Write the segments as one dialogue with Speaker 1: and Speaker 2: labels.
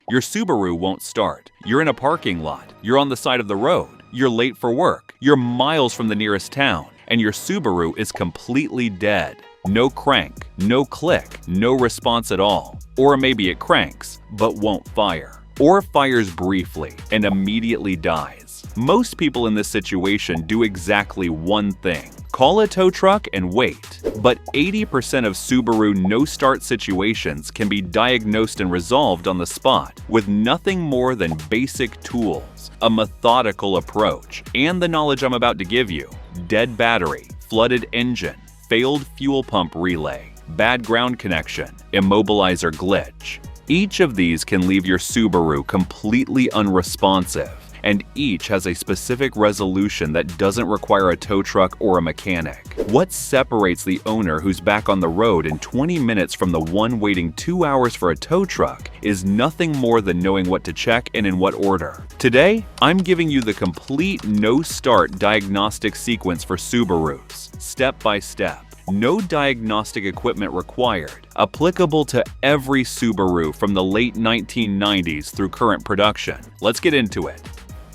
Speaker 1: Your Subaru won't start. You're in a parking lot. You're on the side of the road. You're late for work. You're miles from the nearest town. And your Subaru is completely dead. No crank, no click, no response at all. Or maybe it cranks, but won't fire. Or fires briefly and immediately dies. Most people in this situation do exactly one thing: call a tow truck and wait. But 80% of Subaru no-start situations can be diagnosed and resolved on the spot with nothing more than basic tools, a methodical approach, and the knowledge I'm about to give you: dead battery, flooded engine, failed fuel pump relay, bad ground connection, immobilizer glitch. Each of these can leave your Subaru completely unresponsive, and each has a specific resolution that doesn't require a tow truck or a mechanic. What separates the owner who's back on the road in 20 minutes from the one waiting 2 hours for a tow truck is nothing more than knowing what to check and in what order. Today, I'm giving you the complete no-start diagnostic sequence for Subarus, step by step. No diagnostic equipment required, applicable to every Subaru from the late 1990s through current production. Let's get into it.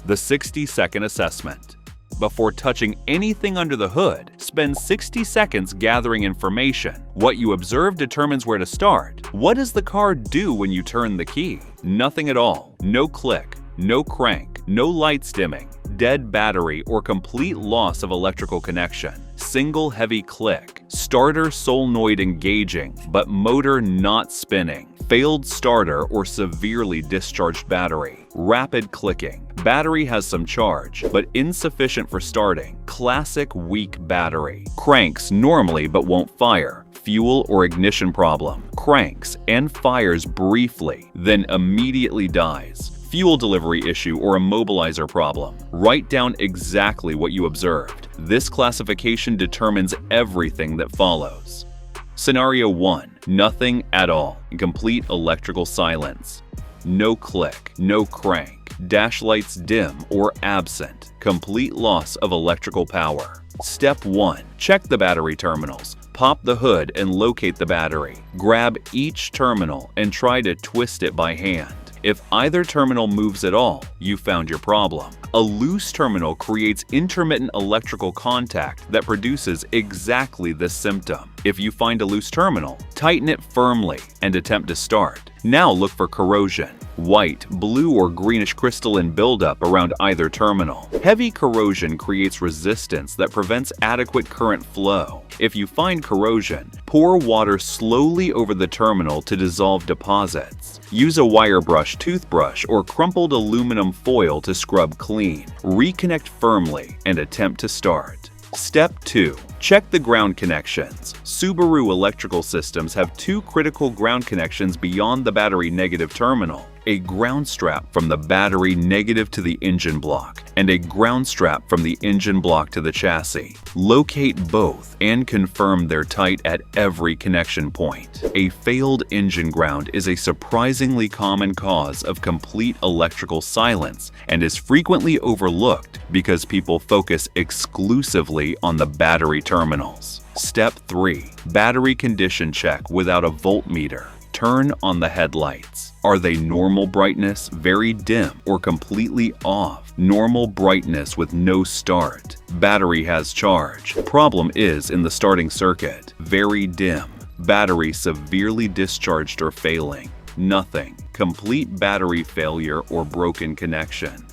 Speaker 1: The 60-second assessment. Before touching anything under the hood, spend 60 seconds gathering information. What you observe determines where to start. What does the car do when you turn the key? Nothing at all. No click, no crank, no lights dimming, dead battery or complete loss of electrical connection. Single heavy click, starter solenoid engaging but motor not spinning, failed starter or severely discharged battery, rapid clicking, battery has some charge but insufficient for starting, classic weak battery, cranks normally but won't fire, fuel or ignition problem, cranks and fires briefly, then immediately dies, fuel delivery issue or immobilizer problem. Write down exactly what you observed. This classification determines everything that follows. Scenario 1. Nothing at all. Complete electrical silence. No click, no crank. Dash lights dim or absent. Complete loss of electrical power. Step 1. Check the battery terminals. Pop the hood and locate the battery. Grab each terminal and try to twist it by hand. If either terminal moves at all, you found your problem. A loose terminal creates intermittent electrical contact that produces exactly this symptom. If you find a loose terminal, tighten it firmly and attempt to start. Now look for corrosion. White, blue, or greenish crystalline buildup around either terminal. Heavy corrosion creates resistance that prevents adequate current flow. If you find corrosion, pour water slowly over the terminal to dissolve deposits. Use a wire brush, toothbrush, or crumpled aluminum foil to scrub clean. Reconnect firmly and attempt to start. Step 2. Check the ground connections. Subaru electrical systems have two critical ground connections beyond the battery negative terminal: a ground strap from the battery negative to the engine block, and a ground strap from the engine block to the chassis. Locate both and confirm they're tight at every connection point. A failed engine ground is a surprisingly common cause of complete electrical silence and is frequently overlooked because people focus exclusively on the battery terminals. Step 3. Battery condition check without a voltmeter. Turn on the headlights. Are they normal brightness, very dim, or completely off? Normal brightness with no start. Battery has charge. Problem is in the starting circuit. Very dim. Battery severely discharged or failing. Nothing. Complete battery failure or broken connection.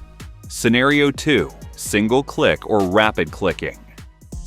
Speaker 1: Scenario 2. Single click or rapid clicking.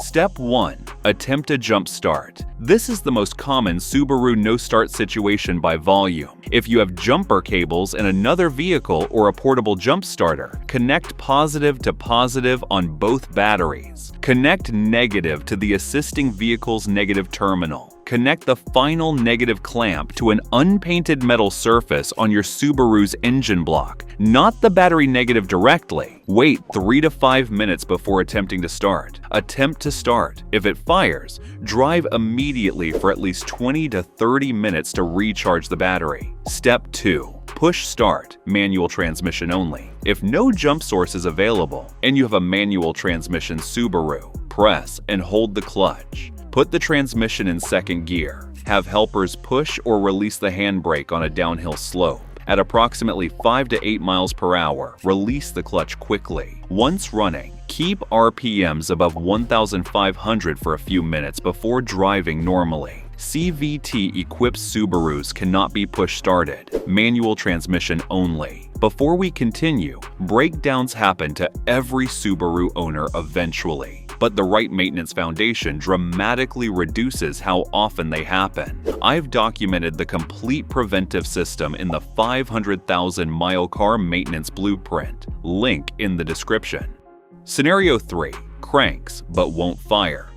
Speaker 1: Step 1. Attempt a jump start. This is the most common Subaru no-start situation by volume. If you have jumper cables in another vehicle or a portable jump starter, connect positive to positive on both batteries. Connect negative to the assisting vehicle's negative terminal. Connect the final negative clamp to an unpainted metal surface on your Subaru's engine block, not the battery negative directly. Wait 3 to 5 minutes before attempting to start. Attempt to start. If it fires, drive immediately for at least 20 to 30 minutes to recharge the battery. Step 2. Push start, manual transmission only. If no jump source is available and you have a manual transmission Subaru, press and hold the clutch. Put the transmission in second gear. Have helpers push or release the handbrake on a downhill slope. At approximately 5 to 8 miles per hour, release the clutch quickly. Once running, keep RPMs above 1,500 for a few minutes before driving normally. CVT-equipped Subarus cannot be push-started, manual transmission only. Before we continue, breakdowns happen to every Subaru owner eventually, but the right maintenance foundation dramatically reduces how often they happen. I've documented the complete preventive system in the 500,000-mile car maintenance blueprint, link in the description. Scenario 3. Cranks but won't fire.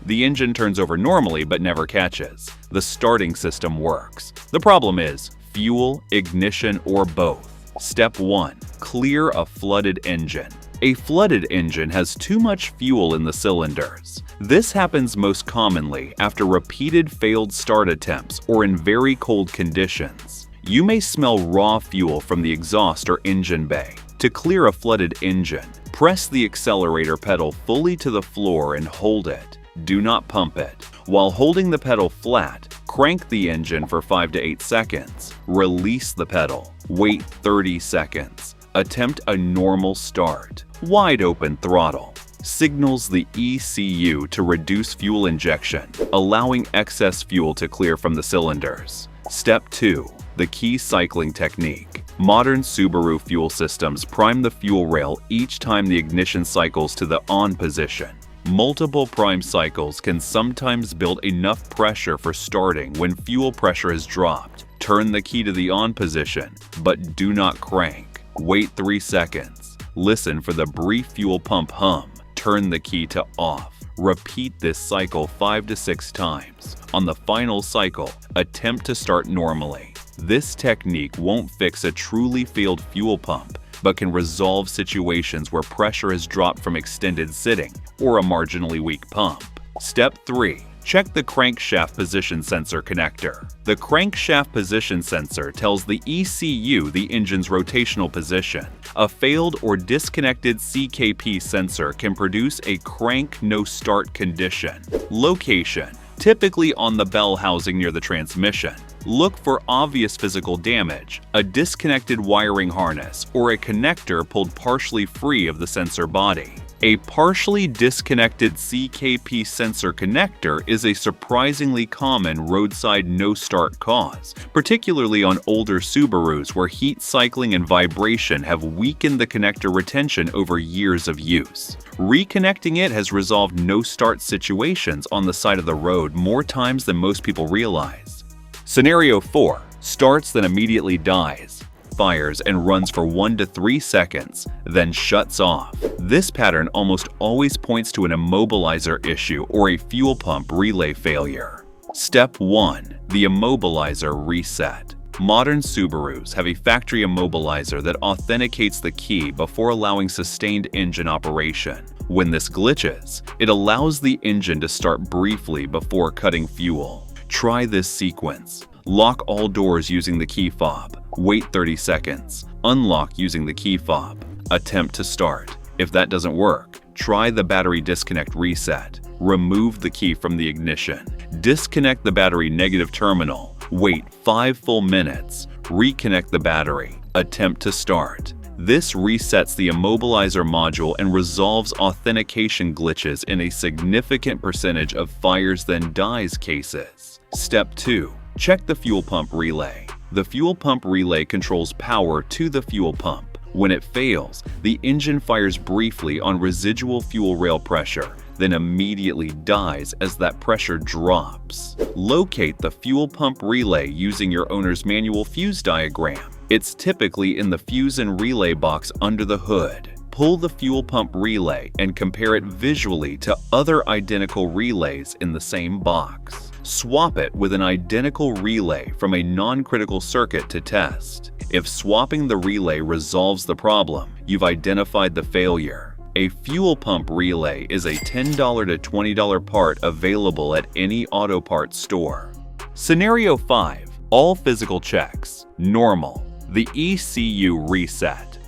Speaker 1: The engine turns over normally but never catches. The starting system works. The problem is fuel, ignition, or both. Step 1. Clear a flooded engine. A flooded engine has too much fuel in the cylinders. This happens most commonly after repeated failed start attempts or in very cold conditions. You may smell raw fuel from the exhaust or engine bay. To clear a flooded engine, press the accelerator pedal fully to the floor and hold it. Do not pump it. While holding the pedal flat, crank the engine for 5 to 8 seconds. Release the pedal. Wait 30 seconds. Attempt a normal start. Wide open throttle. Signals the ECU to reduce fuel injection, allowing excess fuel to clear from the cylinders. Step 2. The key cycling technique. Modern Subaru fuel systems prime the fuel rail each time the ignition cycles to the on position. Multiple prime cycles can sometimes build enough pressure for starting when fuel pressure is dropped. Turn the key to the on position, but do not crank. Wait 3 seconds. Listen for the brief fuel pump hum. Turn the key to off. Repeat this cycle 5 to 6 times. On the final cycle, attempt to start normally. This technique won't fix a truly failed fuel pump, but can resolve situations where pressure has dropped from extended sitting or a marginally weak pump. Step 3. Check the crankshaft position sensor connector. The crankshaft position sensor tells the ECU the engine's rotational position. A failed or disconnected CKP sensor can produce a crank no start condition. Location: typically on the bell housing near the transmission. Look for obvious physical damage, a disconnected wiring harness, or a connector pulled partially free of the sensor body. A partially disconnected CKP sensor connector is a surprisingly common roadside no-start cause, particularly on older Subarus where heat cycling and vibration have weakened the connector retention over years of use. Reconnecting it has resolved no-start situations on the side of the road more times than most people realize. Scenario 4. Starts then immediately dies. Fires and runs for 1 to 3 seconds, then shuts off. This pattern almost always points to an immobilizer issue or a fuel pump relay failure. Step 1. The immobilizer reset. Modern Subarus have a factory immobilizer that authenticates the key before allowing sustained engine operation. When this glitches, it allows the engine to start briefly before cutting fuel. Try this sequence. Lock all doors using the key fob. Wait 30 seconds. Unlock using the key fob. Attempt to start. If that doesn't work, try the battery disconnect reset. Remove the key from the ignition. Disconnect the battery negative terminal. Wait 5 full minutes. Reconnect the battery. Attempt to start. This resets the immobilizer module and resolves authentication glitches in a significant percentage of fires then dies cases. Step 2. Check the fuel pump relay. The fuel pump relay controls power to the fuel pump. When it fails, the engine fires briefly on residual fuel rail pressure, then immediately dies as that pressure drops. Locate the fuel pump relay using your owner's manual fuse diagram. It's typically in the fuse and relay box under the hood. Pull the fuel pump relay and compare it visually to other identical relays in the same box. Swap it with an identical relay from a non-critical circuit to test. If swapping the relay resolves the problem, you've identified the failure. A fuel pump relay is a $10 to $20 part available at any auto parts store. Scenario 5. All physical checks. Normal. The ECU reset.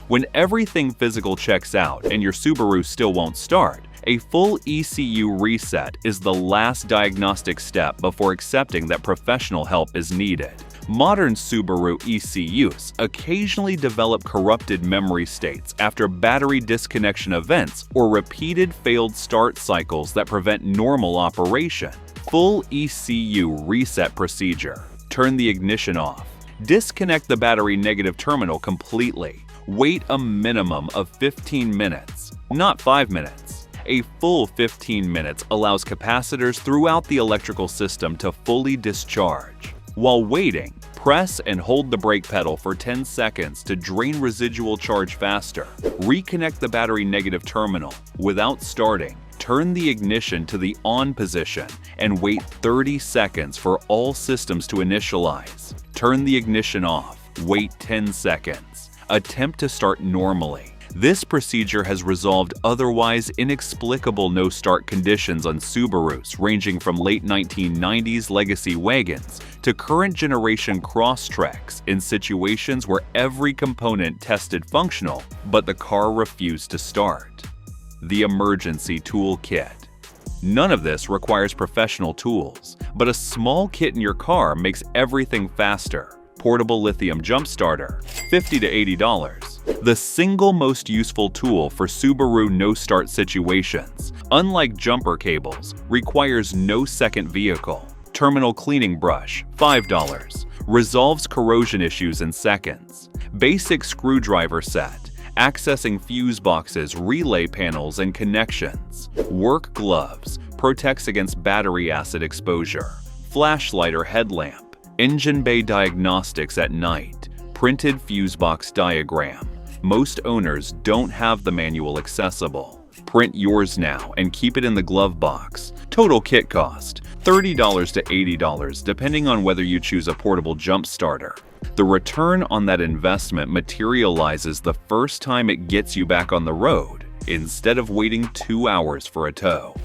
Speaker 1: When everything physical checks out and your Subaru still won't start, a full ECU reset is the last diagnostic step before accepting that professional help is needed. Modern Subaru ECUs occasionally develop corrupted memory states after battery disconnection events or repeated failed start cycles that prevent normal operation. Full ECU reset procedure. Turn the ignition off. Disconnect the battery negative terminal completely. Wait a minimum of 15 minutes, not 5 minutes. A full 15 minutes allows capacitors throughout the electrical system to fully discharge. While waiting, press and hold the brake pedal for 10 seconds to drain residual charge faster. Reconnect the battery negative terminal. Without starting, turn the ignition to the on position and wait 30 seconds for all systems to initialize. Turn the ignition off. Wait 10 seconds. Attempt to start normally. This procedure has resolved otherwise inexplicable no-start conditions on Subarus ranging from late 1990s legacy wagons to current-generation Crosstreks in situations where every component tested functional, but the car refused to start. The emergency tool kit. None of this requires professional tools, but a small kit in your car makes everything faster. Portable lithium jump starter, $50 to $80. The single most useful tool for Subaru no-start situations, unlike jumper cables, requires no second vehicle. Terminal cleaning brush, $5. Resolves corrosion issues in seconds. Basic screwdriver set, accessing fuse boxes, relay panels, and connections. Work gloves, protects against battery acid exposure. Flashlight or headlamp. Engine bay diagnostics at night. Printed fuse box diagram. Most owners don't have the manual accessible. Print yours now and keep it in the glove box. Total kit cost, $30 to $80 depending on whether you choose a portable jump starter. The return on that investment materializes the first time it gets you back on the road, instead of waiting 2 hours for a tow.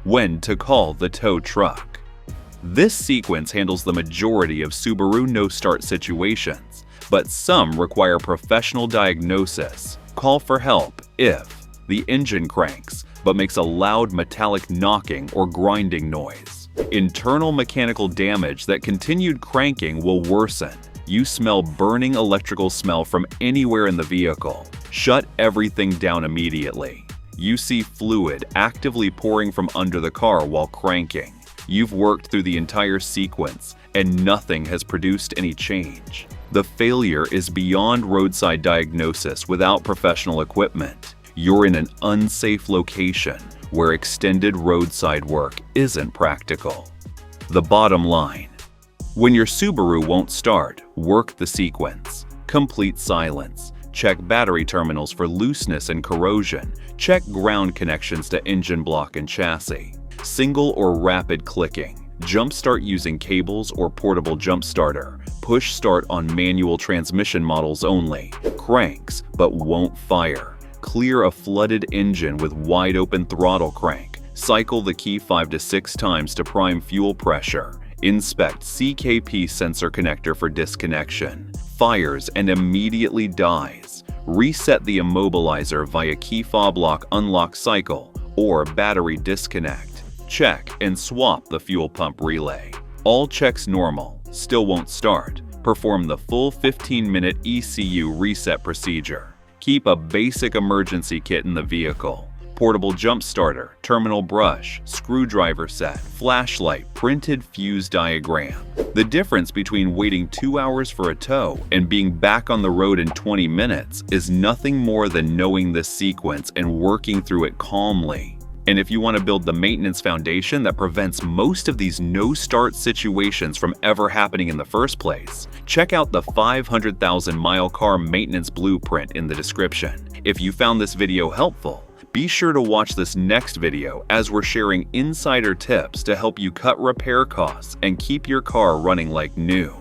Speaker 1: When to call the tow truck. This sequence handles the majority of Subaru no-start situations, but some require professional diagnosis. Call for help if the engine cranks, but makes a loud metallic knocking or grinding noise. Internal mechanical damage that continued cranking will worsen. You smell burning electrical smell from anywhere in the vehicle. Shut everything down immediately. You see fluid actively pouring from under the car while cranking. You've worked through the entire sequence and nothing has produced any change. The failure is beyond roadside diagnosis without professional equipment. You're in an unsafe location where extended roadside work isn't practical. The bottom line. When your Subaru won't start, work the sequence. Complete silence. Check battery terminals for looseness and corrosion. Check ground connections to engine block and chassis. Single or rapid clicking. Jump start using cables or portable jump starter. Push start on manual transmission models only. Cranks, but won't fire. Clear a flooded engine with wide open throttle crank. Cycle the key 5 to 6 times to prime fuel pressure. Inspect CKP sensor connector for disconnection. Fires and immediately dies. Reset the immobilizer via key fob lock unlock cycle or battery disconnect. Check and swap the fuel pump relay. All checks normal, still won't start. Perform the full 15-minute ECU reset procedure. Keep a basic emergency kit in the vehicle. Portable jump starter, terminal brush, screwdriver set, flashlight, printed fuse diagram. The difference between waiting 2 hours for a tow and being back on the road in 20 minutes is nothing more than knowing the sequence and working through it calmly. And if you want to build the maintenance foundation that prevents most of these no-start situations from ever happening in the first place, check out the 500,000-mile car maintenance blueprint in the description. If you found this video helpful, be sure to watch this next video as we're sharing insider tips to help you cut repair costs and keep your car running like new.